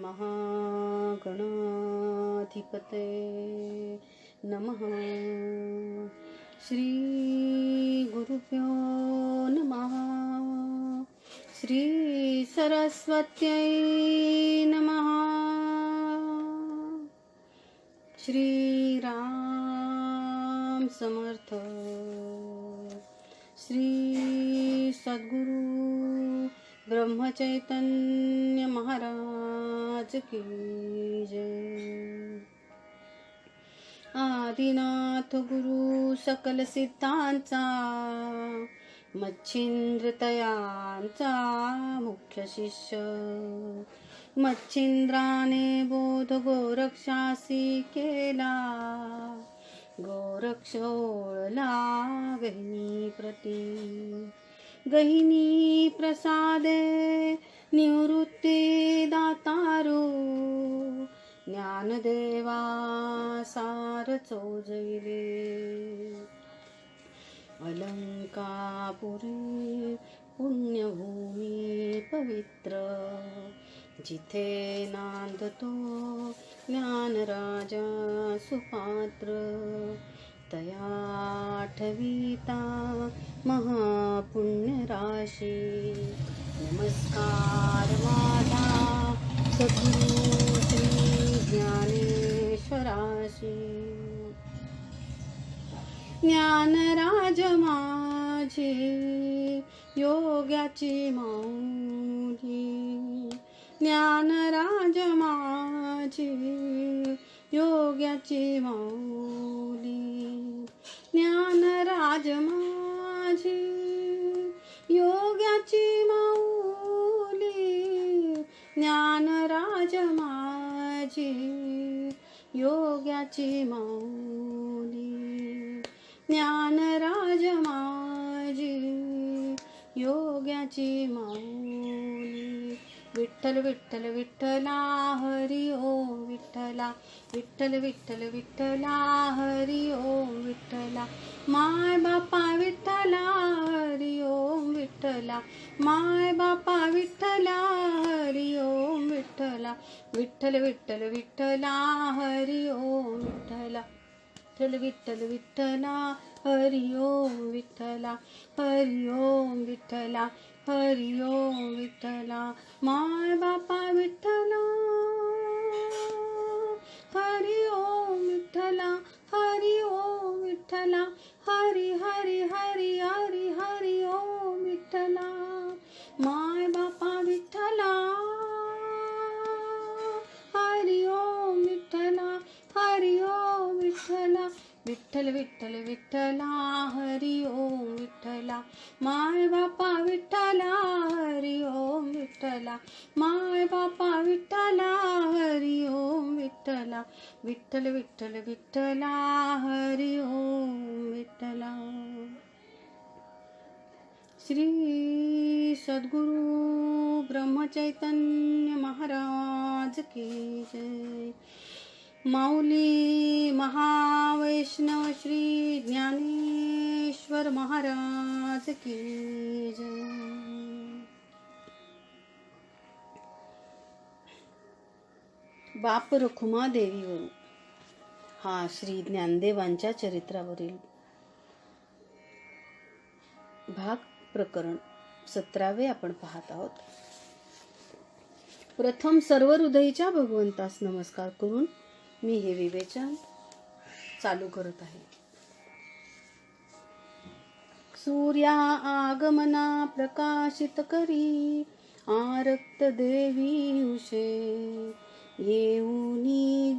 महागणाधिपते नमः. श्री गुरुभ्यो नमः. श्री सरस्वत्यै नमः. श्री राम समर्थ. श्री सद्गुरु ब्रह्मचैतन्य महाराज की जय. आदिनाथ गुरु सकल सिद्धांचा मच्छिंद्र तयांचा मुख्य शिष्य. मच्छिंद्राने बोध गोरक्षासी केला. गोरक्ष ओळला गहिनी प्रती. गहिनी प्रसादे निवृत्ती दातारू. ज्ञानदेवा सार चोजविले. अलंकापुरी पुण्यभूमी पवित्र. जिथे नांदतो ज्ञानराजा सुपात्र. तया आठविता महापुण्य राशी. नमस्कार माझा सद्गुरु श्री ज्ञानेश्वराशी. ज्ञानराज माझी योग्याची माऊली. ज्ञानराज माझी योग्याची माऊली. ज्ञानराज माझी योग्याची माऊली. ज्ञानराज माझी योग्याची माऊली. ज्ञानराज माझी योग्याची माऊली. विठ्ठल विठ्ठल विठ्ठला हरी ओम विठ्ठला. विठ्ठल विठ्ठल विठ्ठला हरी ओम विठ्ठला. माय बापा विठ्ठला हरी ओम विठ्ठला. माय बापा विठ्ठला हरी ओम विठ्ठला. विठ्ठल विठ्ठल विठ्ठला हरी ओम विठ्ठला. विठ्ठल विठ्ठल विठ्ठला हरी ओम विठ्ठला. हरी ओम विठ्ठला. हरी ओम विठ्ठला. माय बापा विठ्ठला हरी ओम विठ्ठला. हरी ओम विठ्ठला. हरी हरी हरी हरी हरी ओम विठ्ठला. माय बापा विठ्ठला हरी ओम विठ्ठला. हरी ओम विठ्ठला. विठ्ठल विठ्ठल विठ्ठला हरी ओम विठ्ठला. माय बापा विठ्ठला हरी ओम विठ्ठला. माय बापा विठ्ठला हरी ओम विठ्ठला. विठ्ठल विठ्ठल विठ्ठला हरी ओम विठ्ठला. श्री सद्गुरु ब्रह्मचैतन्य महाराज की जय. माऊली महावैष्णव श्री ज्ञानेश्वर महाराज की जय. बाप रखुमा देवीवरून हा श्री ज्ञानदेवांच्या चरित्रावरील भाग प्रकरण 17 आपण पाहत आहोत. प्रथम सर्व हृदयीच्या भगवंतास नमस्कार करून मी हे विवेचन चालू करत आहे. सूर्या आगमना प्रकाशित करी. आरक्त देवी उषे येऊनी.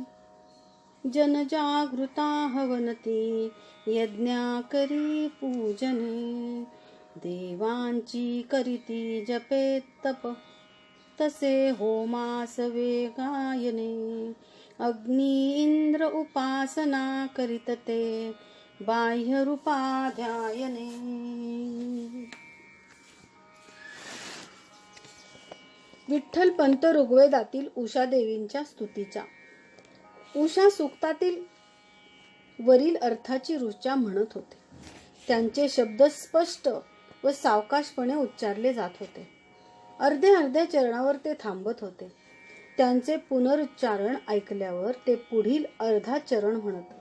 जनजागृता हवनती यज्ञा करी पूजने. देवांची करीती जपे तप तसे होमास वेगायने. अग्नी इंद्र उपासना करीत ते बाह्य रूपाध्यायने. विठ्ठल पंत ऋग्वेदातील उषा देवींच्या स्तुतीचा. उषा सूक्तातील वरील अर्थाची ऋचा म्हणत होते. त्यांचे शब्द स्पष्ट व सावकाशपणे उच्चारले जात होते. अर्ध्या अर्ध्या चरणावर ते थांबत होते. त्यांचे पुनरुच्चारण ऐकल्यावर ते पुढील अर्धा चरण म्हणत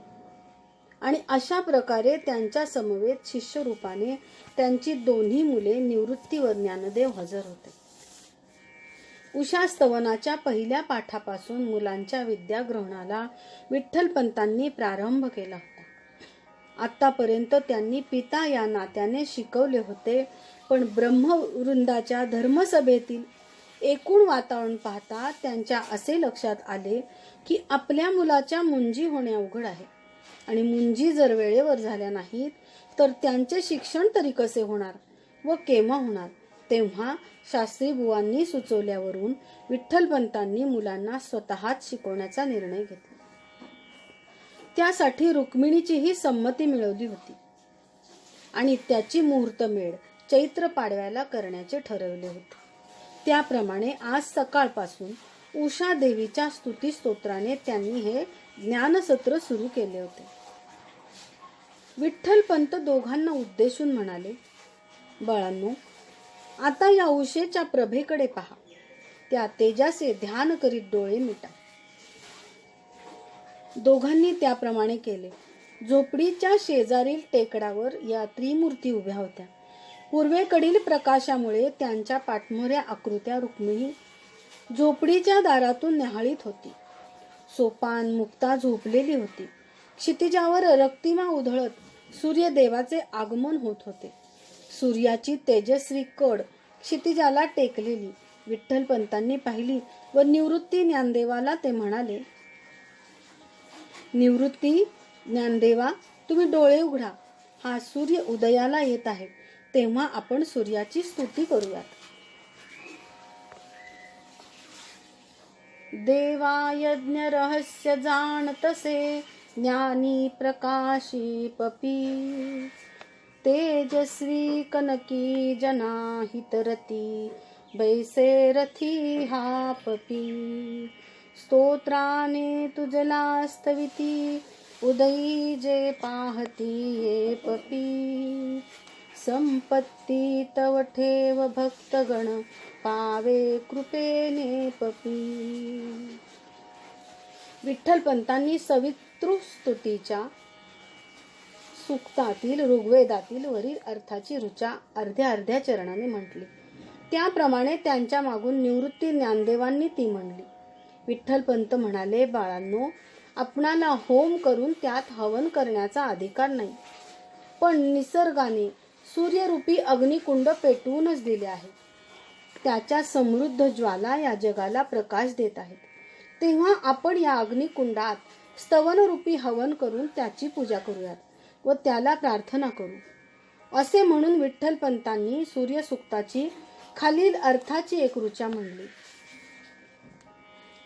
आणि अशा प्रकारे त्यांच्या समवेत शिष्यरूपाने त्यांची दोन्ही मुले निवृत्तीवर ज्ञानदेव हजर होते. उषा स्तवनाच्या पहिल्या पाठापासून मुलांच्या विद्याग्रहणाला विठ्ठलपंतांनी प्रारंभ केला होता. आतापर्यंत त्यांनी पिता या नात्याने शिकवले होते, पण ब्रह्मवृंदाच्या धर्मसभेतील एकूण वातावरण पाहता त्यांच्या असे लक्षात आले की आपल्या मुलाच्या मुंजी होणे अवघड आहे आणि मुंजी जर वेळेवर झाल्या नाहीत तर त्यांचे शिक्षण तरी कसे होणार व केव्हा होणार. तेव्हा शास्त्री बुवांनी सुचवल्यावरून विठ्ठलपंतांनी मुलांना स्वतःच शिकवण्याचा निर्णय घेतला. त्यासाठी रुक्मिणीचीही संमती मिळवली होती आणि त्याची मुहूर्तमेढ चैत्र पाडव्याला करण्याचे ठरवले होते. त्याप्रमाणे आज सकाळपासून उषा देवीच्या स्तुती स्तोत्राने त्यांनी हे ज्ञानसत्र सुरू केले होते. विठ्ठलपंत दोघांना उद्देशून म्हणाले, बाळांनो, आता या उषेच्या प्रभेकडे पहा. त्या तेजाचे ध्यान करीत डोळे मिटा. दोघांनी त्याप्रमाणे केले. झोपडीच्या शेजारील टेकडावर या त्रिमूर्ती उभ्या होत्या. पूर्वेकडील प्रकाशामुळे त्यांच्या पाठमोऱ्या आकृत्या रुक्मिणी झोपडीच्या दारातून न्याहाळीत होती. सोपान मुक्ता झोपलेली होती. क्षितिजावर रक्तिमा उधळत सूर्यदेवाचे आगमन होत होते. सूर्याची तेजस्वी कड क्षितिजाला टेकलेली विठ्ठलपंतांनी पाहिली व निवृत्ती ज्ञानदेवाला ते म्हणाले, निवृत्ती ज्ञानदेवा, तुम्ही डोळे उघडा. हा सूर्य उदयाला येत आहे, तेव्हा आपण सूर्याची स्तुती करूयात. देवा यज्ञ रहस्य जाणतसे, ज्ञानी प्रकाशी पपी. तेजस्वी कनकी जना हितरती, बैसे रथी हा पपी. स्तोत्राने तुझला स्तविती, उदयी जे पाहती ये पपी. संपत्ती तव ठेव भक्तगण, पावे कृपेने पपी. विठ्ठलपंतांनी सवितृस्तुतीच्या सूक्तातील ऋग्वेदातील वरील अर्थाची ऋचा अर्ध्या अर्ध्या चरणाने म्हटली. त्याप्रमाणे त्यांच्या मागून निवृत्ती ज्ञानदेवांनी ती म्हणली. विठ्ठलपंत म्हणाले, बाळांनो, आपणाला होम करून त्यात हवन करण्याचा अधिकार नाही, पण निसर्गाने सूर्यरूपी अग्निकुंड पेटवूनच दिले आहे. त्याच्या समृद्ध ज्वाला या जगाला प्रकाश देत आहेत. तेव्हा आपण या अग्निकुंडात स्तवनरूपी हवन करून त्याची पूजा करूयात व त्याला प्रार्थना करू. असे म्हणून विठ्ठलपंतांनी सूर्यसूक्ताची खालील अर्थाची एक ऋचा म्हणली.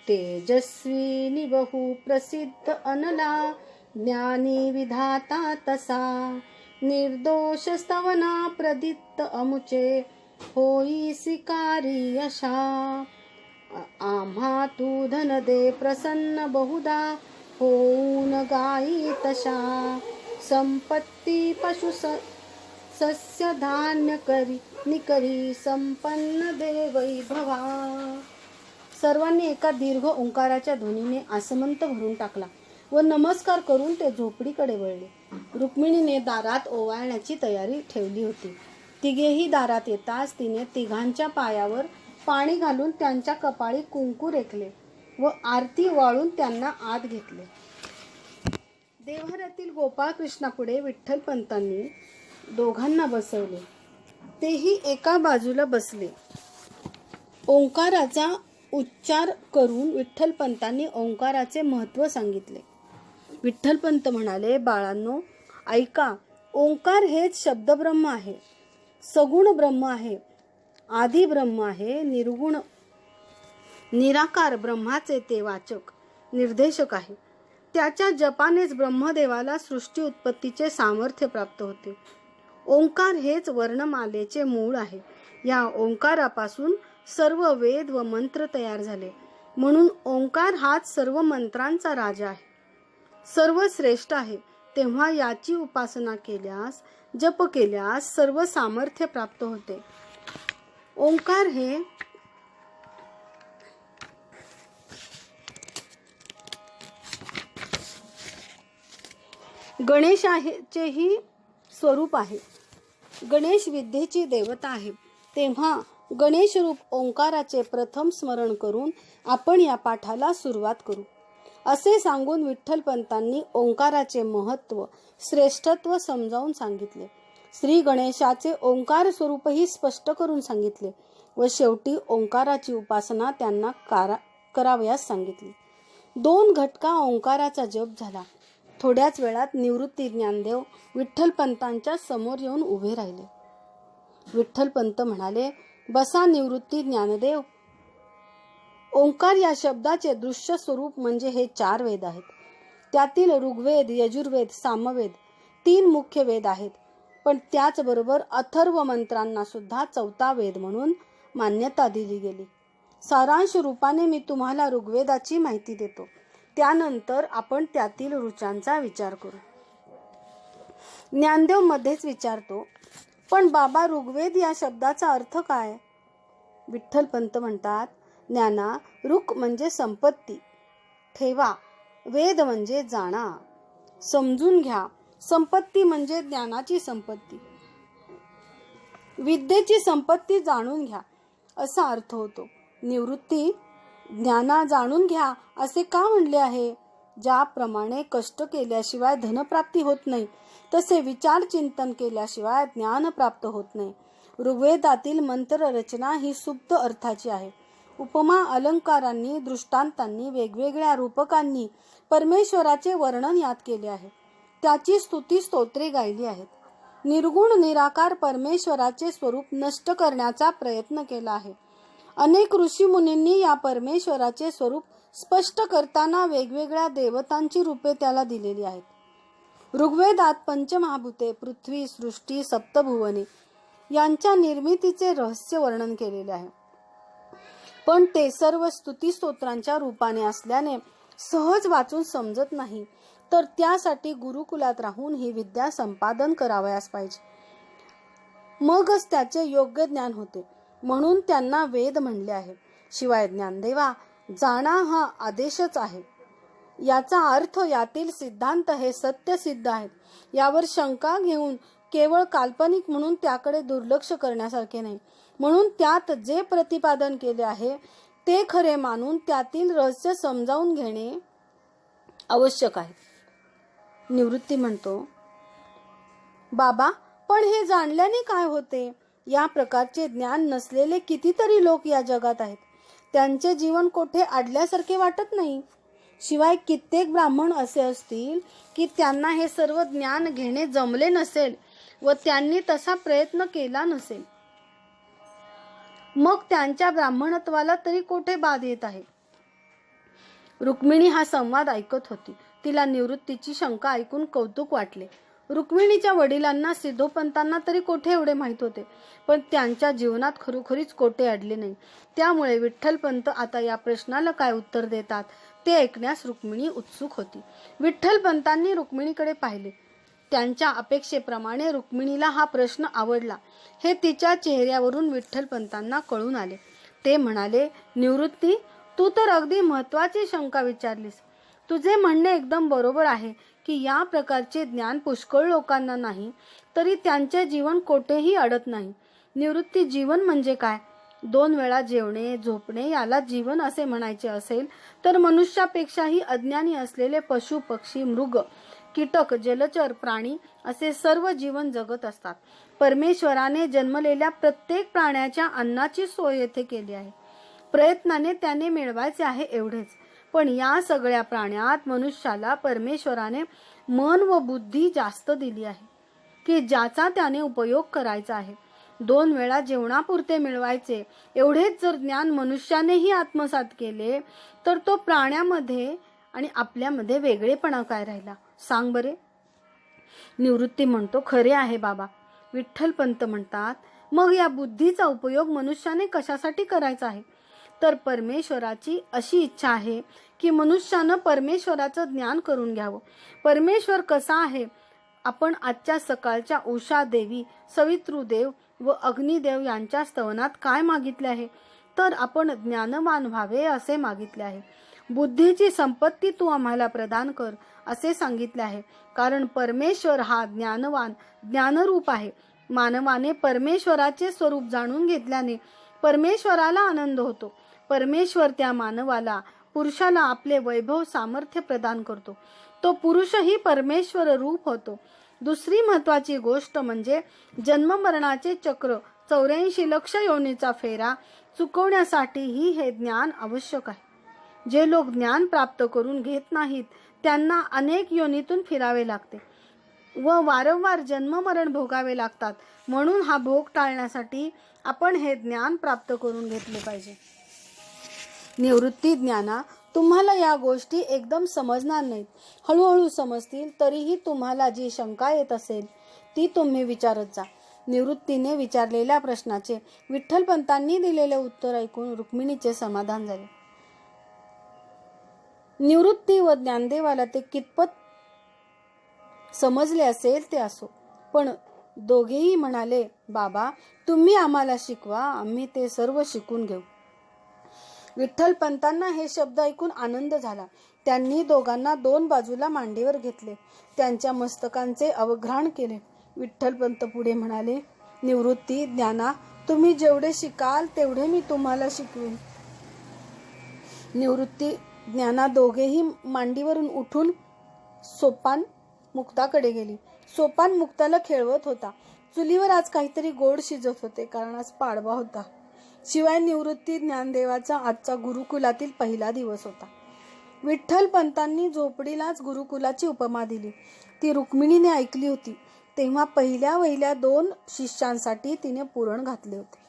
तेजस्वी बहु प्रसिद्ध अनला, ज्ञानी विधाता तसा. निर्दोष स्तवना प्रदित्त अमुचे, होई स्वीकारी यशा. आम्हा तू धन दे प्रसन्न बहुदा, होऊन गाई तशा. संपत्ती पशु सस्य धान्य करी निकरी, संपन्न दे वैभवा. सर्वांनी एका दीर्घ ओंकाराच्या ध्वनीने आसमंत भरून टाकला व नमस्कार करून ते झोपडीकडे वळले. रुक्मिणीने दारात ओवाळण्याची तयारी ठेवली होती. तिघेही दारात येताच तिने तिघांच्या पायावर पाणी घालून त्यांच्या कपाळी कुंकू रेखले व आरती वाळून त्यांना आत घेतले. देव्हाऱ्यातील गोपाळकृष्णापुढे विठ्ठलपंतांनी दोघांना बसवले. तेही एका बाजूला बसले. ओंकाराचा उच्चार करून विठ्ठलपंतांनी ओंकाराचे महत्त्व सांगितले. विठ्ठलपंत म्हणाले, बाळांनो, ऐका. ओंकार हेच शब्दब्रह्म आहे, सगुण ब्रह्म आहे, आदी ब्रह्म आहे, निर्गुण निराकार ब्रह्माचे ते वाचक निर्देशक आहे. त्याच्या जपानेच ब्रह्मदेवाला सृष्टी उत्पत्तीचे सामर्थ्य प्राप्त होते. ओंकार हेच वर्णमालेचे मूळ आहे. या ओंकारापासून सर्व वेद व मंत्र तयार झाले. म्हणून ओंकार हाच सर्व मंत्रांचा राजा आहे, सर्व श्रेष्ठ आहे. तेव्हा याची उपासना केल्यास, जप केल्यास सर्व सामर्थ्य प्राप्त होते. ओंकार हे गणेशाचेही स्वरूप आहे. गणेश विद्येची देवता आहे. तेव्हा गणेश रूप ओंकाराचे प्रथम स्मरण करून आपण या पाठाला सुरुवात करू, असे सांगून विठ्ठलपंतांनी ओंकाराचे महत्त्व, श्रेष्ठत्व समजावून सांगितले. श्री गणेशाचे ओंकार स्वरूपही स्पष्ट करून सांगितले व शेवटी ओंकाराची उपासना त्यांना करावयास सांगितली. 2 घटका ओंकाराचा जप झाला. थोड्याच वेळात निवृत्ती ज्ञानदेव विठ्ठलपंतांच्या समोर येऊन उभे राहिले. विठ्ठलपंत म्हणाले, बसा निवृत्ती ज्ञानदेव. ओंकार या शब्दाचे दृश्य स्वरूप म्हणजे हे 4 वेद आहेत. त्यातील ऋग्वेद, यजुर्वेद, सामवेद 3 मुख्य वेद आहेत. पण त्याचबरोबर अथर्व मंत्रांना सुद्धा 4था वेद म्हणून मान्यता दिली गेली. सारांश रूपाने मी तुम्हाला ऋग्वेदाची माहिती देतो. त्यानंतर आपण त्यातील ऋचांचा विचार करू. ज्ञानदेव मध्येच विचारतो, पण बाबा ऋग्वेद या शब्दाचा अर्थ काय? विठ्ठलपंत म्हणतात, ज्ञाना, ऋक म्हणजे संपत्ती, ठेवा, वेद म्हणजे जाणा, समजून घ्या. संपत्ती म्हणजे ज्ञानाची संपत्ती, विद्येची संपत्ती जाणून घ्या असा अर्थ होतो. निवृत्ती, ज्ञाना जाणून घ्या असे का म्हणले आहे? ज्याप्रमाणे कष्ट केल्याशिवाय धनप्राप्ती होत नाही, तसे विचार चिंतन केल्याशिवाय ज्ञान प्राप्त होत नाही. ऋग्वेदातील मंत्र रचना ही सुप्त अर्थाची आहे. उपमा अलंकारांनी, दृष्टांतांनी, वेगवेगळ्या रूपकांनी परमेश्वराचे वर्णन यात केले आहे. त्याची स्तुती स्तोत्रे गायली आहेत. निर्गुण निराकार परमेश्वराचे स्वरूप नष्ट करण्याचा प्रयत्न केला आहे. अनेक ऋषीमुनींनी या परमेश्वराचे स्वरूप स्पष्ट करताना वेगवेगळ्या देवतांची रूपे त्याला दिलेली आहेत. ऋग्वेदात पंचमहाभूते, पृथ्वी, सृष्टी, सप्तभुवने यांच्या निर्मितीचे रहस्य वर्णन केलेले आहे. पण ते सर्व स्तुती स्तोत्रांच्या रूपाने असल्याने सहज वाचून समजत नाही. तर त्यासाठी गुरुकुलात राहून ही विद्या संपादन करावयास पाहिजे. मगच त्याचे योग्य ज्ञान होते. म्हणून त्यांना वेद म्हणले आहे. शिवाय ज्ञानदेवा, जाणा हा आदेशच आहे. याचा अर्थ, यातील सिद्धांत हे सत्य सिद्ध आहेत. यावर शंका घेऊन केवळ काल्पनिक म्हणून त्याकडे दुर्लक्ष करण्यासारखे नाही. म्हणून त्यात जे प्रतिपादन केले आहे ते खरे मानून त्यातील रहस्य समजावून घेणे आवश्यक आहे. निवृत्ती म्हणतो, बाबा, पण हे जाणल्याने काय होते? या प्रकारचे ज्ञान नसलेले कितीतरी लोक या जगात आहेत. त्यांचे जीवन कोठे अडल्यासारखे वाटत नाही. शिवाय कित्येक ब्राह्मण असे असतील की त्यांना हे सर्व ज्ञान घेणे जमले नसेल व त्यांनी तसा प्रयत्न केला नसेल. मग त्यांच्या ब्राह्मणत्वाला तरी कोठे बाध येत आहे? रुक्मिणी हा संवाद ऐकत होती. तिला निवृत्तीची शंका ऐकून कौतुक वाटले. रुक्मिणीच्या वडिलांना, सिद्धोपंतांना तरी कोठे एवढे माहीत होते, पण त्यांच्या जीवनात खरोखरीच कोठे अडले नाही. त्यामुळे विठ्ठलपंत आता या प्रश्नाला काय उत्तर देतात ते ऐकण्यास रुक्मिणी उत्सुक होती. विठ्ठलपंतांनी रुक्मिणीकडे पाहिले. त्यांच्या अपेक्षेप्रमाणे रुक्मिणीला हा प्रश्न आवडला हे तिच्या चेहऱ्यावरून विठ्ठलपंतांना कळून आले. ते म्हणाले, निवृत्ती, तू तर अगदी महत्वाची शंका विचारलीस. तुझे म्हणणे एकदम बरोबर आहे की या प्रकारचे ज्ञान पुष्कळ लोकांना नाही, तरी त्यांचे जीवन कोठेही अडत नाही. निवृत्ती, जीवन म्हणजे काय? 2 वेळा जेवणे, झोपणे याला जीवन असे म्हणायचे असेल तर मनुष्यापेक्षाही अज्ञानी असलेले पशु, पक्षी, मृग, कीटक, जलचर प्राणी असे सर्व जीवन जगत असतात. परमेश्वराने जन्मलेल्या प्रत्येक प्राण्याच्या अन्नाची सोय येथे केली आहे. प्रयत्नाने त्याने मिळवायचे आहे एवढेच. पण या सगळ्या प्राण्यात मनुष्याला परमेश्वराने मन व बुद्धी जास्त दिली आहे की ज्याचा त्याने उपयोग करायचा आहे. 2 वेळा जेवणापुरते मिळवायचे एवढेच जर ज्ञान मनुष्यानेही आत्मसात केले तर तो प्राण्यामध्ये आणि आपल्यामध्ये वेगळेपणा काय राहिला? सांग बरे. निवृत्ती म्हणतो, खरे आहे बाबा. विठ्ठलपंत म्हणतात, मग या बुद्धीचा उपयोग मनुष्याने कशासाठी करायचा आहे? तर परमेश्वराची अशी इच्छा आहे की मनुष्यानं परमेश्वराचं ज्ञान करून घ्यावं. परमेश्वर कसा आहे आपण आजच्या सकाळच्या उषा देवी, सवितृदेव व अग्निदेव यांच्या स्तवनात काय मागितले आहे? तर आपण ज्ञानवान व्हावे असे मागितले आहे. बुद्धीची संपत्ती तू आम्हाला प्रदान कर असे सांगितले आहे. कारण परमेश्वर हा ज्ञानवान ज्ञानरूप आहे. मानवाने परमेश्वराचे स्वरूप जाणून घेतल्याने परमेश्वराला आनंद होतो. परमेश्वर त्या मानवाला पुरुषाला आपले वैभव सामर्थ्य प्रदान करतो. तो पुरुषही परमेश्वर रूप होतो. दुसरी महत्वाची गोष्ट म्हणजे जन्ममरणाचे चक्र 84 लक्ष योनीचा फेरा चुकवण्यासाठीही हे ज्ञान आवश्यक आहे. जे लोक ज्ञान प्राप्त करून घेत नाहीत त्यांना अनेक योनीतून फिरावे लागते व वारंवार जन्ममरण भोगावे लागतात. म्हणून हा भोग टाळण्यासाठी आपण हे ज्ञान प्राप्त करून घेतले पाहिजे. निवृत्ती ज्ञाना, तुम्हाला या गोष्टी एकदम समजणार नाहीत. हळूहळू समजतील. तरीही तुम्हाला जी शंका येत असेल ती तुम्ही विचारत जा. निवृत्तीने विचारलेल्या प्रश्नाचे विठ्ठलपंतांनी दिलेले उत्तर ऐकून रुक्मिणीचे समाधान झाले. निवृत्ती व ज्ञानदेवाला ते कितपत समजले असेल ते असो, पण दोघेही म्हणाले, बाबा तुम्ही आम्हाला शिकवा, आम्ही ते सर्व शिकून घेऊ. विठ्ठलपंतांना हे शब्द ऐकून आनंद झाला. त्यांनी दोघांना दोन बाजूला मांडीवर घेतले. त्यांच्या मस्तकांचे अवघ्राण केले. विठ्ठलपंत पुढे म्हणाले, निवृत्ती ज्ञाना, तुम्ही जेवढे शिकाल तेवढे मी तुम्हाला शिकवेन. निवृत्ती ज्ञाना दोघेही मांडीवरून उठून सोपान मुक्ताकडे गेली. सोपान मुक्ताला खेळवत होता. चुलीवर आज काहीतरी गोड शिजत होते, कारण आज पाडवा होता. शिवाय निवृत्ती ज्ञानदेवाचा आजचा गुरुकुलातील पहिला दिवस होता. विठ्ठलपंतांनी झोपडीलाच गुरुकुलाची उपमा दिली. ती रुक्मिणीने ऐकली होती. तेव्हा पहिल्या 2 शिष्यांसाठी तिने पुरण घातले होते.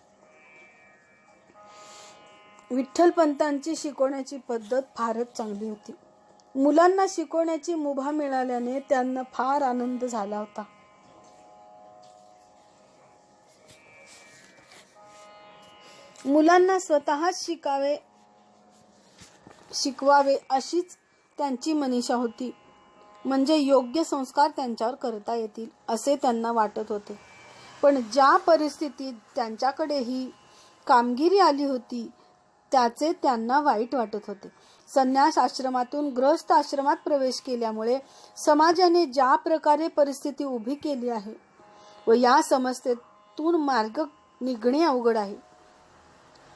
विठ्ठलपंतांची शिकवण्याची पद्धत फारच चांगली होती. मुलांना शिकवण्याची मुभा मिळाल्याने त्यांना फार आनंद झाला होता. मुलांना स्वतःच शिकवावे अशीच त्यांची मनीषा होती. म्हणजे योग्य संस्कार त्यांच्यावर करता येतील असे त्यांना वाटत होते. पण ज्या परिस्थितीत त्यांच्याकडे ही कामगिरी आली होती त्याचे त्यांना वाईट वाटत होते. संन्यास आश्रमातून गृहस्थ आश्रमात प्रवेश केल्यामुळे समाजाने ज्या प्रकारे परिस्थिती उभी केली आहे व या समस्येतून मार्ग निघणे अवघड आहे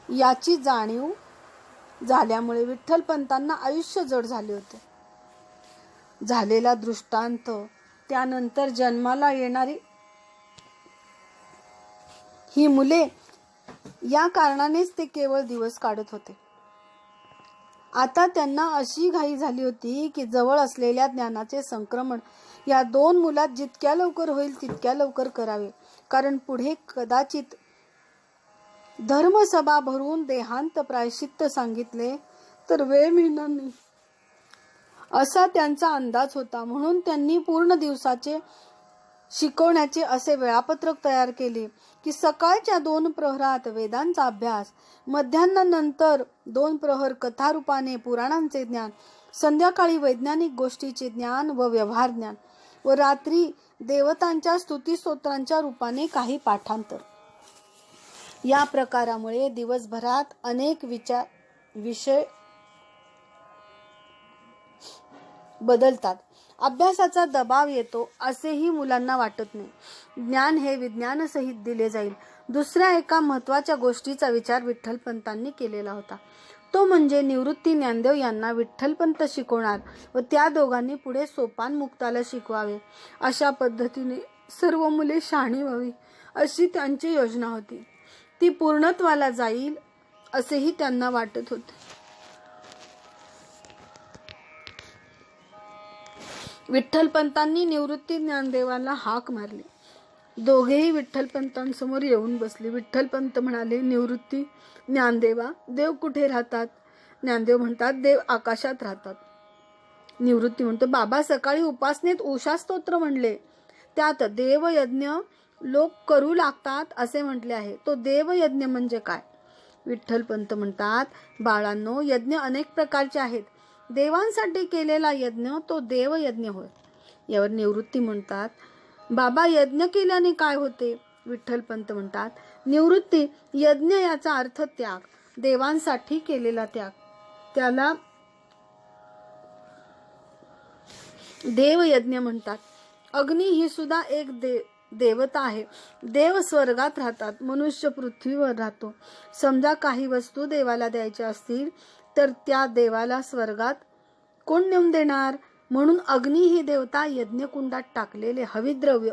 याची जाणीव झाल्यामुळे विठ्ठलपंतांना आयुष्य जड झाले होते. झालेला दृष्टांत, त्यानंतर जन्माला येणारी ही मुले, या कारणानेच ते केवळ दिवस काढत होते. आता त्यांना अशी घाई झाली होती की जवळ असलेल्या ज्ञानाचे संक्रमण या 2 मुलात जितक्या लवकर होईल तितक्या लवकर करावे. कारण पुढे कदाचित धर्मसभा भरून देहांत प्रायश्चित्त सांगितले तर वेळ मिळणार नाही असा त्यांचा अंदाज होता. म्हणून त्यांनी पूर्ण दिवसाचे शिकवण्याचे असे वेळापत्रक तयार केले की सकाळच्या 2 प्रहरात वेदांचा अभ्यास, मध्यान्नानंतर 2 प्रहर कथारूपाने पुराणांचे ज्ञान, संध्याकाळी वैज्ञानिक गोष्टीचे ज्ञान व व्यवहार ज्ञान व रात्री देवतांच्या स्तुतिस्तोत्रांच्या रूपाने काही पाठांतर. या प्रकारामुळे दिवसभरात अनेक विषय बदलतात. अभ्यासाचा दबाव येतो असेही मुलांना वाटत नाही. ज्ञान हे विज्ञानसहित दिले जाईल. दुसऱ्या एका महत्वाच्या गोष्टीचा विचार विठ्ठलपंतांनी केलेला होता. तो म्हणजे निवृत्ती ज्ञानदेव यांना विठ्ठलपंत शिकवणार व त्या दोघांनी पुढे सोपान मुक्ताला शिकवावे. अशा पद्धतीने सर्व मुले शहाणी व्हावी अशी त्यांची योजना होती. ती पूर्णत्वाला जाईल असेही त्यांना वाटत होते. विठ्ठलपंतांनी निवृत्ती ज्ञानदेवाला हाक मारली. दोघेही विठ्ठलपंतांसमोर येऊन बसले. विठ्ठलपंत म्हणाले, निवृत्ती ज्ञानदेवा, देव कुठे राहतात? ज्ञानदेव म्हणतात, देव आकाशात राहतात. निवृत्ती म्हणतो, बाबा सकाळी उपासनेत उषा स्तोत्र म्हणले, त्यात देवयज्ञ लोक करू लागतात असे म्हटले आहे. तो देवयज्ञ म्हणजे काय? विठ्ठलपंत म्हणतात, बाळांनो, यज्ञ अनेक प्रकारचे आहेत. देवांसाठी केलेला यज्ञ तो देवयज्ञ होय. यावर निवृत्ती म्हणतात, बाबा यज्ञ केल्याने काय होते? विठ्ठलपंत म्हणतात, निवृत्ती, यज्ञ याचा अर्थ त्याग, देवांसाठी केलेला त्याग, त्याला देवयज्ञ म्हणतात. अग्नी ही सुद्धा एक देवता आहे. देव स्वर्गात राहतात, मनुष्य पृथ्वीवर राहतो. समजा काही वस्तू देवाला द्यायच्या असतील तर त्या देवाला स्वर्गात कोण नेऊन देणार? म्हणून अग्नी ही देवता यज्ञकुंडात टाकलेले हविद्रव्य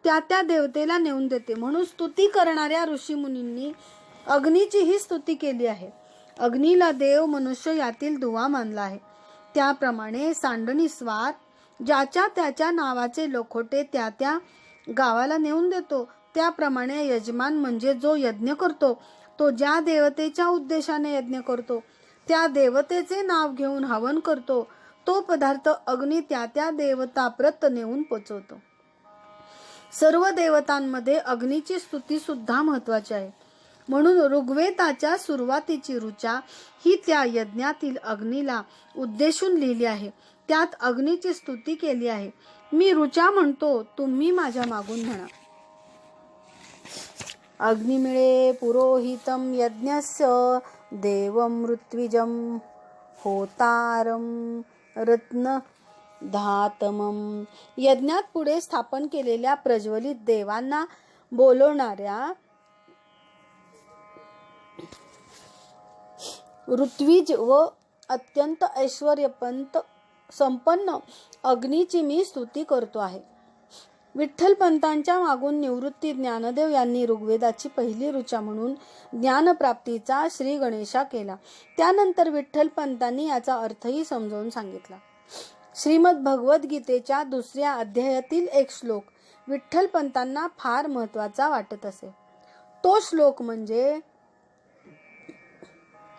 त्या देवतेला नेऊन देते. म्हणून स्तुती करणाऱ्या ऋषीमुनींनी अग्नीची ही स्तुती केली आहे. अग्नीला देव मनुष्य यातील दुवा मानला आहे. त्याप्रमाणे सांडणी स्वार ज्याच्या त्याच्या नावाचे लखोटे त्या गावाला नेऊन देतो. त्याप्रमाणे यजमान म्हणजे जो यज्ञ करतो तो ज्या देवतेच्या उद्देशाने यज्ञ करतो त्या देवतेचे नाव घेऊन हवन करतो, तो पदार्थ अग्नी त्या देवताप्रत नेऊन पोचवतो. सर्व देवतांमध्ये अग्नीची स्तुती सुद्धा महत्वाची आहे. म्हणून ऋग्वेदाच्या सुरुवातीची ऋचा ही त्या यज्ञातील अग्नीला उद्देशून लिहिली आहे. त्यात अग्नीची स्तुती केली आहे. मी ऋचा म्हणतो, तुम्ही माझ्या मागून म्हणा. अग्निमिळे पुरोहितम यज्ञस्य देवम ऋत्विजम होतारम रत्न धातमम. यज्ञात पुढे स्थापन केलेल्या प्रज्वलित देवांना बोलवणाऱ्या ऋत्विज व अत्यंत ऐश्वर्यपंत संपन्न अग्नीची मी स्तुती करतो आहे. विठ्ठलपंतांच्या मागून निवृत्ती ज्ञानदेव यांनी ऋग्वेदाची पहिली ऋचा म्हणून ज्ञानप्राप्तीचा श्री गणेशा केला. त्यानंतर विठ्ठलपंतांनी याचा अर्थही समजावून सांगितला. श्रीमद भगवद्गीतेच्या 2ऱ्या अध्यायातील एक श्लोक विठ्ठलपंतांना फार महत्वाचा वाटत असे. तो श्लोक म्हणजे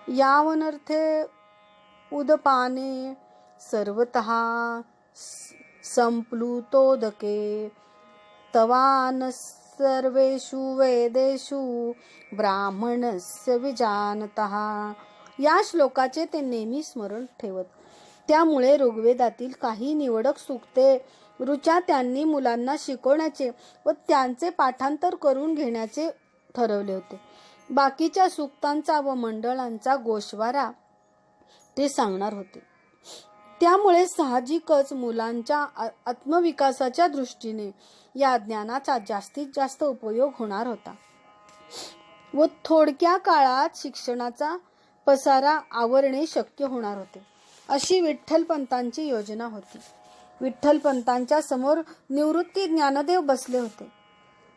यावनर्थे उदपाने सर्वतः संप्लुतोदके तवान सर्वेषु वेदेषु ब्राह्मणस्य विजानतः. या श्लोकाचे ते नेहमी स्मरण ठेवत. त्यामुळे ऋग्वेदातील काही निवडक सूक्ते ऋचा त्यांनी मुलांना शिकवण्याचे व त्यांचे पाठांतर करून घेण्याचे ठरवले होते. बाकीच्या सूक्तांचा व मंडळांचा गोषवारा ते सांगणार होते. त्यामुळे साहजिकच मुलांच्या आत्मविकासाच्या दृष्टीने या ज्ञानाचा जास्तीत जास्त उपयोग होणार होता व थोडक्या काळात शिक्षणाचा पसारा आवरणे शक्य होणार होते, अशी विठ्ठलपंतांची योजना होती. विठ्ठलपंतांच्या समोर निवृत्ती ज्ञानदेव बसले होते.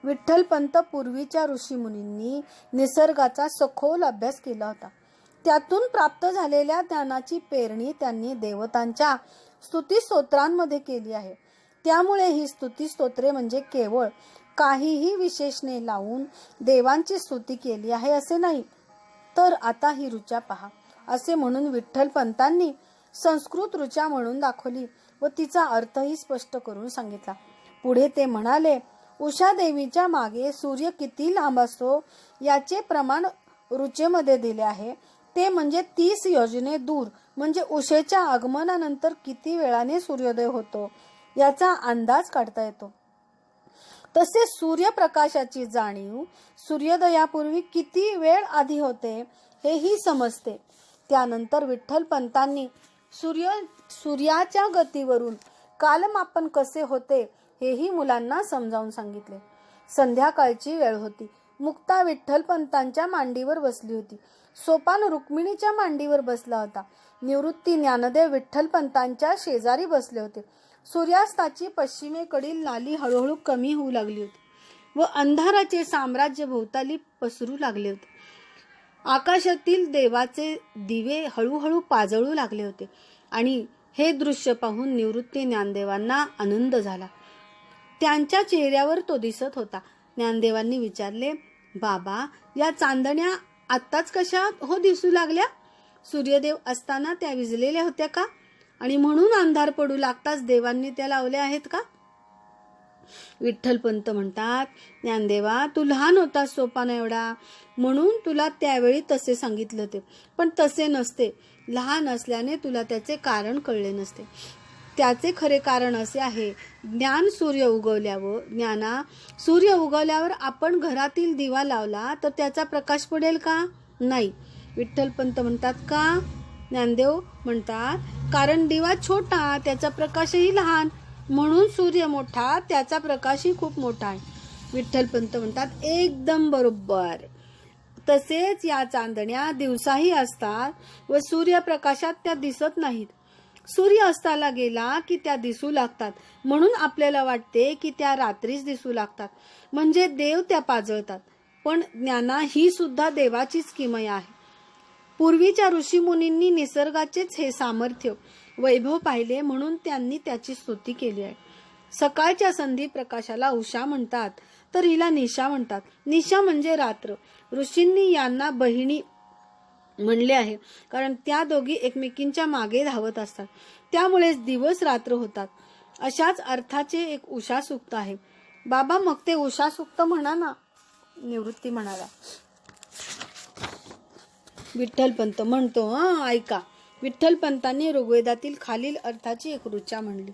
विठ्ठलपंत पूर्वीच्या ऋषीमुनींनी निसर्गाचा सखोल अभ्यास केला होता. त्यातून प्राप्त झालेल्या ज्ञानाची पेरणी त्यांनी देवतांच्या स्तुती स्तोत्रांमध्ये केली आहे. त्यामुळे ही स्तुती स्तोत्रे म्हणजे केवळ काहीही विशेषणे लावून देवांची स्तुती केली आहे असे नाही, तर आता ही ऋचा पहा असे म्हणून विठ्ठलपंतांनी संस्कृत ऋचा म्हणून दाखवली व तिचा अर्थही स्पष्ट करून सांगितला. पुढे ते म्हणाले, उषा देवीच्या मागे सूर्य किती लांब असतो याचे प्रमाण ऋचेमध्ये दिले आहे. ते म्हणजे 30 योजने दूर, म्हणजे उषेच्या आगमनानंतर किती वेळाने सूर्योदय होतो याचा अंदाज काढता येतो. तसेच सूर्यप्रकाशाची जाणीव सूर्योदयापूर्वी किती वेळ आधी होते हेही समजते. त्यानंतर विठ्ठलपंतांनी सूर्याच्या गतीवरून कालमापन कसे होते हेही मुलांना समजावून सांगितले. संध्याकाळची वेळ होती. मुक्ता विठ्ठलपंतांच्या मांडीवर बसली होती. सोपान रुक्मिणीच्या मांडीवर बसला होता. निवृत्ती ज्ञानदेव विठ्ठलपंतांच्या शेजारी बसले होते. सूर्यास्ताची पश्चिमेकडील लाली हळूहळू कमी होऊ लागली होती व अंधाराचे साम्राज्य भोवताली पसरू लागले होते. आकाशातील देवाचे दिवे हळूहळू पाजळू लागले होते आणि हे दृश्य पाहून निवृत्ती ज्ञानदेवांना आनंद झाला. त्यांच्या चेहऱ्यावर तो दिसत होता. ज्ञानदेवांनी विचारले, बाबा, या चांदण्या आत्ताच कशा हो दिसू लागल्या? सूर्यदेव असताना त्या विझलेल्या होत्या का? आणि म्हणून अंधार पडू लागताच देवांनी त्या लावल्या आहेत का? विठ्ठलपंत म्हणतात, ज्ञानदेवा, तू लहान होतास सोपाना एवढा, म्हणून तुला त्यावेळी तसे सांगितलं ते. पण तसे नसते. लहान असल्याने तुला त्याचे कारण कळले नसते. त्याचे खरे कारण असे आहे, सूर्य उगवल्यावर आपण घरातील दिवा लावला तर त्याचा प्रकाश पडेल का? नाही. विठ्ठलपंत म्हणतात, का? ज्ञानदेव म्हणतात, कारण दिवा छोटा, त्याचा प्रकाशही लहान, म्हणून सूर्य मोठा, त्याचा प्रकाशही खूप मोठा आहे. विठ्ठलपंत म्हणतात एकदम बरोबर. तसेच या चांदण्या दिवसाही असतात व सूर्यप्रकाशात त्या दिसत नाहीत. सूर्य अस्ताला गेला की त्या दिसू लागतात, म्हणून आपल्याला वाटते की त्या रात्रीच दिसू लागतात, म्हणजे देव त्या पाजळतात. पण ज्ञाना ही सुद्धा देवाचीच किमया आहे. पूर्वीच्या ऋषीमुनींनी निसर्गाचेच हे सामर्थ्य वैभव पाहिले, म्हणून त्यांनी त्याची स्तुती केली आहे. सकाळच्या संधी प्रकाशाला उषा म्हणतात, तर हिला निशा म्हणतात. निशा म्हणजे रात्र. ऋषींनी यांना बहिणी म्हणले आहे, कारण त्या दोघी एकमेकींच्या मागे धावत असतात, त्यामुळेच दिवस रात्र होतात. अशाच अर्थाचे एक उषा सूक्त आहे. बाबा मग ते उषा सूक्त म्हणा ना. निवृत्ती म्हणाला. विठ्ठलपंत म्हणतो, ऐका. विठ्ठलपंतांनी ऋग्वेदातील खालील अर्थाची एक ऋचा म्हणली.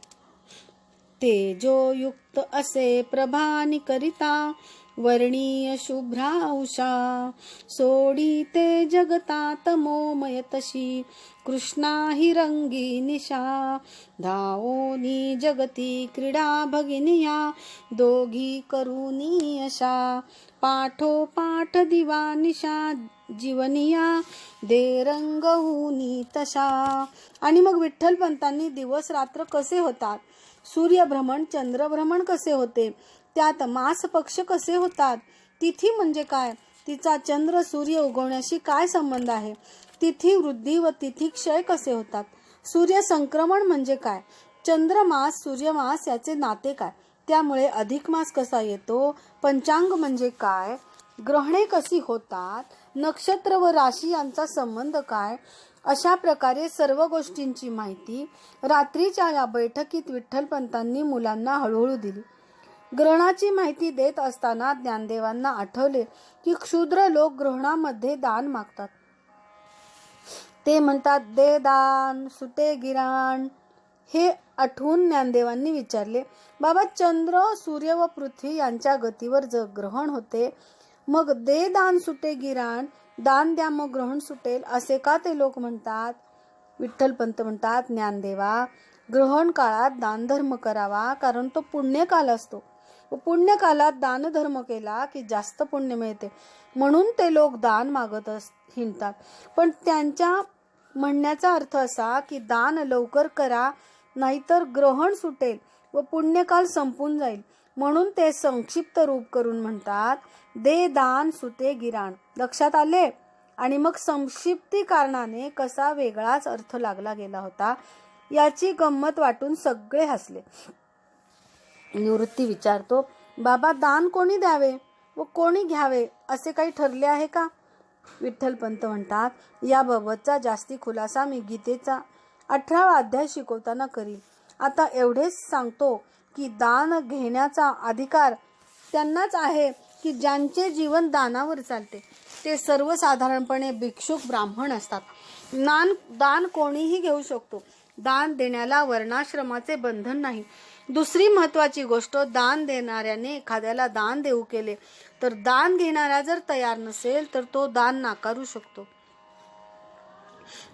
तेजो युक्त असे प्रभानी करिता, वर्णीय शुभ्रा उषा, सोडी ते जगता तमोमय तशी, कृष्णा ही रंगी निशा, धावोनी जगती क्रीडा भगिनिया, दोघी करुनी अशा, पाठोपाठ दिवा निशा जीवनिया, दे रंग होनी तशा. आणि मग विठ्ठलपंतांनी दिवस रात्र कसे होतात, सूर्यभ्रमण चंद्रभ्रमण कसे होते, त्यात मास पक्ष कसे होतात, तिथी म्हणजे काय, तिचा चंद्र सूर्य उगवण्याशी काय संबंध आहे, तिथी वृद्धी व तिथी क्षय कसे होतात, सूर्य संक्रमण म्हणजे काय, चंद्रमास सूर्यमास याचे नाते काय, त्यामुळे अधिक मास कसा येतो, पंचांग म्हणजे काय, ग्रहणे कशी होतात, नक्षत्र व राशी यांचा संबंध काय, अशा प्रकारे सर्व गोष्टींची माहिती रात्रीच्या या बैठकीत विठ्ठलपंतांनी मुलांना हळूहळू दिली. ग्रहणाची माहिती देत असताना ज्ञानदेवांना आठवले की क्षुद्र लोक ग्रहणामध्ये दान मागतात. ते म्हणतात, दे दान सुटे गिराण. हे आठवून ज्ञानदेवांनी विचारले, बाबा चंद्र सूर्य व पृथ्वी यांच्या गतीवर जर ग्रहण होते, मग दे दान सुटे गिराण, दान द्या मग ग्रहण सुटेल, असे का ते लोक म्हणतात. विठ्ठलपंत म्हणतात, ज्ञानदेवा, ग्रहण काळात दानधर्म करावा, कारण तो पुण्यकाल असतो व पुण्यकालात दानधर्म केला की जास्त पुण्य मिळते, म्हणून ते लोक दान मागत हिंडतात. पण त्यांच्या म्हणण्याचा अर्थ असा की दान लवकर करा, नाहीतर ग्रहण सुटेल व पुण्यकाल संपून जाईल, म्हणून ते संक्षिप्त रूप करून म्हणतात, दे दान सुटे गिराण. लक्षात आले. आणि मग संक्षिप्ती कारणाने कसा वेगळाच अर्थ लागला गेला होता याची गंमत वाटून सगळे हसले. निवृत्ती विचारतो, बाबा दान कोणी द्यावे व कोणी घ्यावे असे काही ठरले आहे का. विठ्ठलपंत म्हणतात, याबाबतचा जास्ती खुलासा मी गीतेचा 18वा अध्याय शिकवताना करील. आता एवढेच सांगतो की दान घेण्याचा अधिकार त्यांनाच आहे की ज्यांचे जीवन दानावर चालते. ते सर्वसाधारणपणे भिक्षुक ब्राह्मण असतात. दान कोणीही घेऊ शकतो. दान देण्याला वर्णाश्रमाचे बंधन नाही. दुसरी महत्वाची गोष्ट, दान देणाऱ्याने एखाद्याला दान देऊ केले तर दान घेणारा जर तयार नसेल तर तो दान नाकारू शकतो.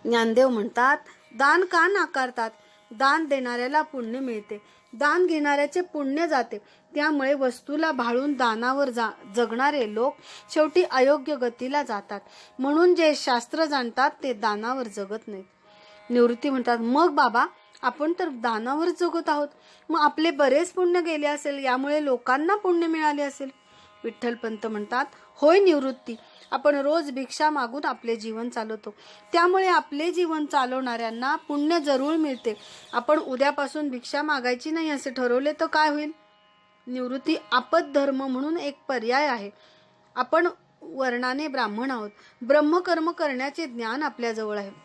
ज्ञानदेव म्हणतात, दान का नाकारतात. दान देणाऱ्याला पुण्य मिळते, दान घेणाऱ्याचे पुण्य जाते. त्यामुळे वस्तूला भाळून दानावर जगणारे लोक शेवटी अयोग्य गतीला जातात. म्हणून जे शास्त्र जाणतात ते दानावर जगत नाहीत. निवृत्ती म्हणतात, मग बाबा आपण तर दानावर जगत आहोत, मग आपले बरेच पुण्य गेले असेल, यामुळे लोकांना पुण्य मिळाले असेल. विठ्ठलपंत म्हणतात, होय निवृत्ती, आपण रोज भिक्षा मागून आपले जीवन चालवतो, त्यामुळे आपले जीवन चालवणाऱ्यांना पुण्य जरूर मिळते. आपण उद्यापासून भिक्षा मागायची नाही असे ठरवले तर काय होईल. निवृत्ती, आपद धर्म म्हणून एक पर्याय आहे. आपण वर्णाने ब्राह्मण आहोत, ब्रह्मकर्म करण्याचे ज्ञान आपल्याजवळ आहे,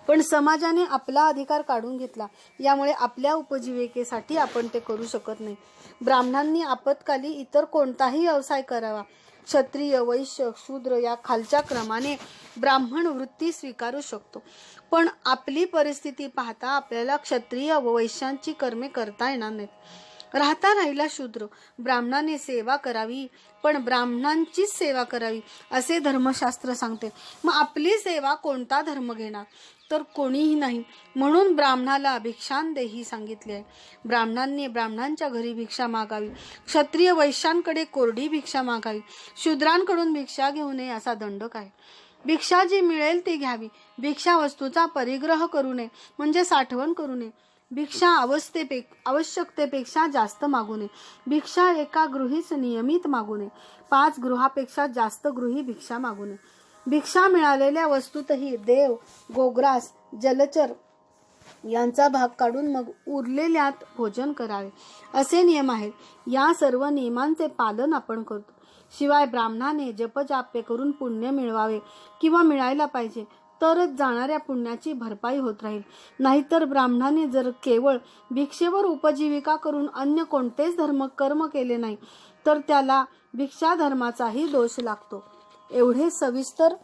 पण समाजाने आपला अधिकार काढून घेतला, यामुळे आपल्या उपजीविकेसाठी आपण ते करू शकत नाही. ब्राह्मणांनी आपत्काली इतर कोणताही व्यवसाय करावा. क्षत्रिय वैश्य शूद्र या खालच्या क्रमाने ब्राह्मण वृत्ती स्वीकारू शकतो, पण आपली परिस्थिती पाहता आपल्याला क्षत्रिय व वैश्यांची कर्मे करता येणार नाहीत. राहता राहिला शूद्र. ब्राह्मणाने सेवा करावी, पण ब्राह्मणांचीच सेवा करावी असे धर्मशास्त्र सांगते. मग आपली सेवा कोणता धर्म घेणार. तर कोणीही नाही, म्हणून ब्राह्मणाला भिक्षांदेही सांगितले आहे. ब्राह्मणांनी ब्राह्मणांच्या घरी भिक्षा मागावी, क्षत्रिय वैश्यांकडे कोरडी भिक्षा मागावी, शूद्रांकडून भिक्षा घेऊ नये असा दंडक आहे. भिक्षा जी मिळेल ती घ्यावी. भिक्षा वस्तूचा परिग्रह करू नये, म्हणजे साठवण करू नये. भिक्षा आवश्यकतेपेक्षा जास्त मागू नये. भिक्षा एका गृहीच नियमित मागू नये. 5 गृहापेक्षा जास्त गृही भिक्षा मागू नये. भिक्षा मिळालेल्या वस्तूतही देव, गोग्रास, जलचर यांचा भाग काढून मग उरलेल्यात भोजन करावे, असे नियम आहेत. या सर्व नियमांचे पालन आपण करतो. शिवाय ब्राह्मणाने जपजाप्य करून पुण्य मिळवावे किंवा मिळायला पाहिजे, तरच जाणाऱ्या पुण्याची भरपाई होत राहील. नाहीतर ब्राह्मणाने जर केवळ भिक्षेवर उपजीविका करून अन्य कोणतेच कर्म केले नाही, तर त्याला भिक्षा धर्माचाही दोष लागतो. एवढे सविस्तर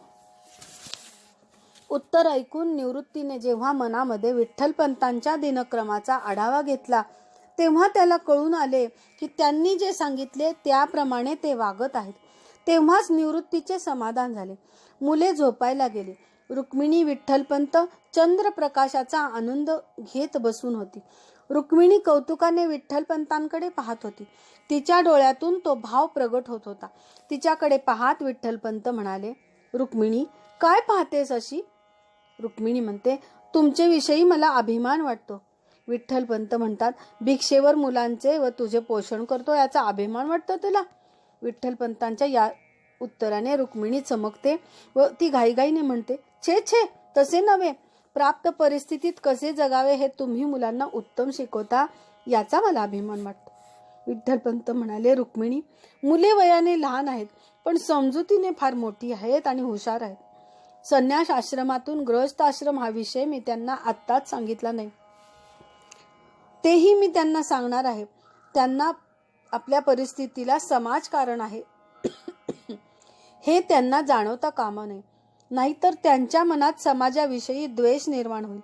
उत्तर ऐकून निवृत्तीने जेव्हा मनामध्ये विठ्ठलपंतांच्या दिनक्रमाचा आढावा घेतला, तेव्हा त्याला कळून आले की त्यांनी जे सांगितले त्याप्रमाणे ते वागत आहेत. तेव्हाच निवृत्तीचे समाधान झाले. मुले झोपायला गेली. रुक्मिणी विठ्ठलपंत चंद्रप्रकाशाचा आनंद घेत बसून होती. रुक्मिणी कौतुकाने विठ्ठलपंतांकडे पाहत होती. तिच्या डोळ्यातून तो भाव प्रगट होत होता. तिच्याकडे पाहत विठ्ठलपंत म्हणाले, रुक्मिणी, काय पाहतेस अशी? रुक्मिणी म्हणते, तुमचे विषयी मला अभिमान वाटतो. विठ्ठलपंत म्हणतात, भिक्षेवर मुलांचे व तुझे पोषण करतो याचा अभिमान वाटतो तुला? विठ्ठलपंतांच्या या उत्तराने रुक्मिणी चमकते व ती घाईघाईने म्हणते, छे छे, तसे नव्हे. प्राप्त परिस्थितीत कसे जगावे हे तुम्ही मुलांना उत्तम शिकवता, याचा मला अभिमान वाटतो. विठ्ठलपंत म्हणाले, रुक्मिणी, मुले वयाने लहान आहेत, पण समजुतीने फार मोठी आहेत आणि हुशार आहेत. संन्यास आश्रमातून गृहस्थ आश्रम हा विषय मी त्यांना आत्ताच सांगितला नाही. तेही मी त्यांना सांगणार आहे. त्यांना आपल्या परिस्थितीला समाज कारण आहे हे त्यांना जाणवता कामा नये. नाहीतर त्यांच्या मनात समाजाविषयी द्वेष निर्माण होईल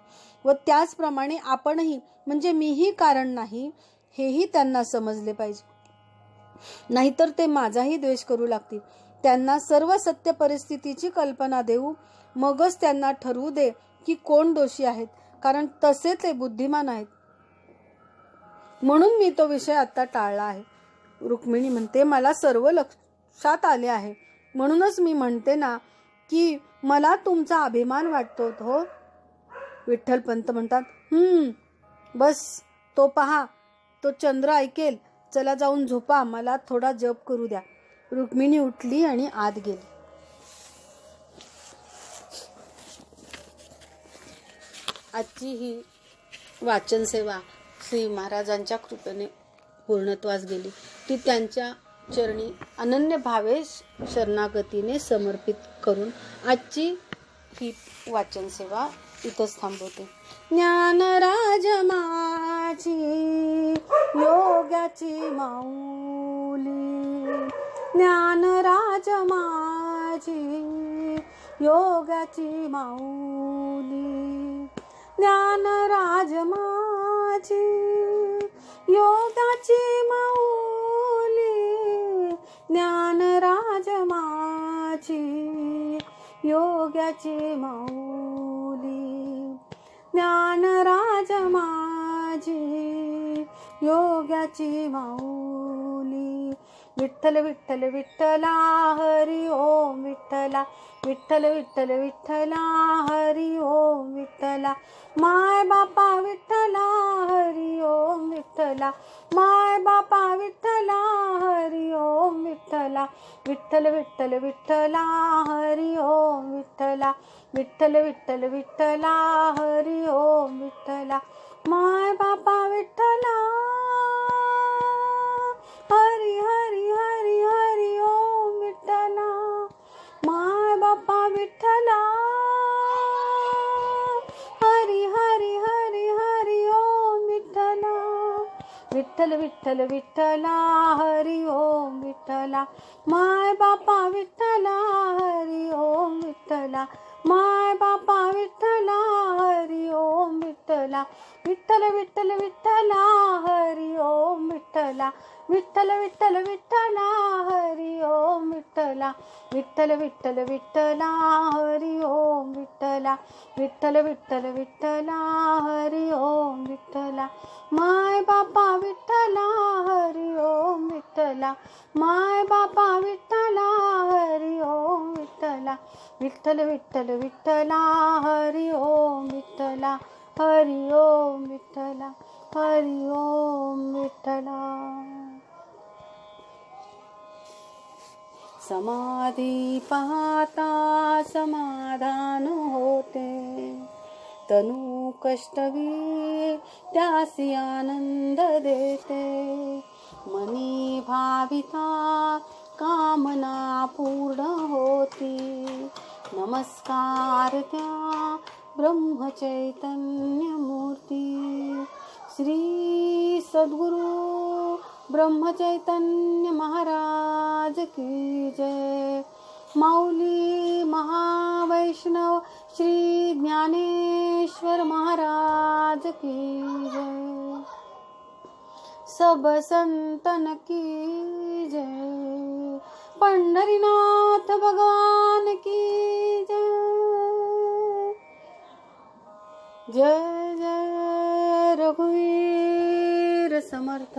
व त्याचप्रमाणे आपणही म्हणजे मीही कारण नाही हेही त्यांना समजले पाहिजे. नाहीतर ते माझाही द्वेष करू लागतील. त्यांना सर्व सत्य परिस्थितीची कल्पना देऊ, मगच त्यांना ठरवू दे की कोण दोषी आहेत, कारण तसे ते बुद्धिमान आहेत. म्हणून मी तो विषय आता टाळला आहे. रुक्मिणी म्हणते, मला सर्व लक्षात आले आहे, म्हणूनच मी म्हणते ना की मला तुमचा अभिमान वाटतो हो. विठ्ठलपंत म्हणतात, बस तो पहा, तो चंद्र ऐकेल. चला जाऊन झोपा, मला थोडा जप करू द्या. रुक्मिणी उठली आणि आत गेली. आजची ही वाचन सेवा श्री महाराजांच्या कृपेने पूर्णत्वास गेली. ती त्यांच्या चरणी अनन्य भावे शरणागतीने समर्पित करून आजची ही वाचन सेवा इथंच थांबवते. ज्ञानराज माझी योगाची माऊली, ज्ञानराज माझी योगाची माऊली, ज्ञानराज माझी योगाची माऊली, ज्ञानराज माझी योगाची माऊली, ज्ञानराज माझी योगाची माऊली. विठ्ठल विठ्ठल विठ्ठला हरी ओम विठ्ठला, विठ्ठल विठ्ठल विठ्ठला हरी ओम विठ्ठला, माय बापा विठ्ठला हरी ओम विठ्ठला, माय बापा विठ्ठला हरी ओम विठ्ठला, विठ्ठल विठ्ठल विठ्ठला हरी ओम विठ्ठला, विठ्ठल विठ्ठल विठ्ठला हरी ओम विठ्ठला, माय बापा विठ्ठला हरी हरी हरी हरी ओम विठ्ठला, माय बापा विठ्ठला हरी हरी हरी हरी ओम विठ्ठला, विठ्ठल विठ्ठल विठ्ठला हरी ओम विठ्ठला, माय बापा विठ्ठला हरी ओम विठ्ठला, माय बापा विठ्ठला हरी ओम विठ्ठला. विठ्ठला विठ्ठल विठ्ठल विठ्ठला हरी ओम विठ्ठला विठ्ठल विठ्ठल विठ्ठला हरी ओम विठ्ठला विठ्ठल विठ्ठल विठ्ठला हरी ओम विठ्ठला विठ्ठल विठ्ठल विठ्ठला हरी ओम विठ्ठला माय बापा विठ्ठला हरी ओम विठ्ठला माय बापा विठ्ठला हरी ओम विठ्ठला विठ्ठल विठ्ठल विठ्ठला हरी ओम विठ्ठला हरी ओम विठ्ठला हरी ओम विठ्ठला समाधी पाहता समाधान होते तनु कष्टवी त्यासी आनंद देते मनी भाविता कामना पूर्ण होती नमस्कार त्या ब्रह्मचैतन्य मूर्ती श्री सद्गुरु ब्रह्मचैतन्य महाराज की जय माऊली महावैष्णव श्री ज्ञानेश्वर महाराज की जय सब संतन की जय पंढरीनाथ भगवान की जय जय जय रघुवीर समर्थ